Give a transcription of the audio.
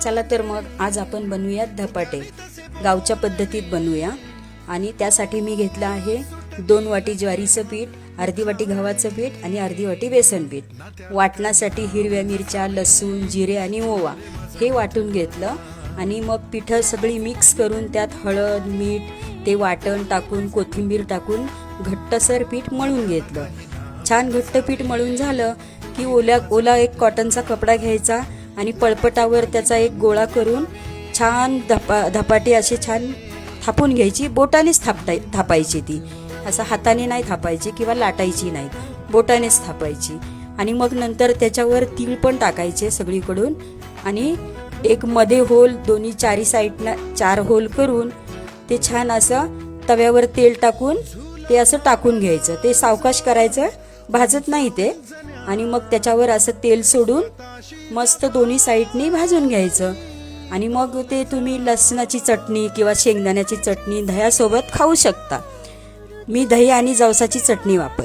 चला तर मग आज आपण बनवूयात धपाटे, गावच्या पद्धतीत बनवूया। आणि त्यासाठी मी घेतलं आहे 2 वाटी ज्वारीचं पीठ, अर्धी वाटी गव्हाचं पीठ आणि अर्धी वाटी बेसन पीठ। वाटण्यासाठी हिरव्या मिरच्या, लसूण, जिरे आणि ओवा हे वाटून घेतलं आणि मग पिठं सगळी मिक्स करून त्यात हळद, मीठ, ते वाटण टाकून कोथिंबीर टाकून घट्टसर पीठ मळून घेतलं। छान घट्ट पीठ मळून झालं की ओला एक कॉटनचा कपडा घ्यायचा आणि पळपटावर त्याचा एक गोळा करून छान धपाटे असे छान थापून घ्यायची। बोटानेच थापायची ती, असं हाताने नाही थापायची किंवा लाटायची नाही, बोटानेच थापायची। आणि मग नंतर त्याच्यावर तीळ पण टाकायचे सगळीकडून आणि एक मध्ये होल, दोन्ही चारी साईडला 4 होल करून ते छान असं तव्यावर तेल टाकून ते असं टाकून घ्यायचं। ते सावकाश करायचं, भाजत नाही ते। आणि मग त्याच्यावर असं तेल सोडून मस्त दोन्ही साईडनी भाजून घ्यायचं। आणि मग ते तुम्ही लसणाची चटणी किंवा शेंगदाण्याची चटणी दह्यासोबत खाऊ शकता। मी दही आणि जवसाची चटणी वापरते।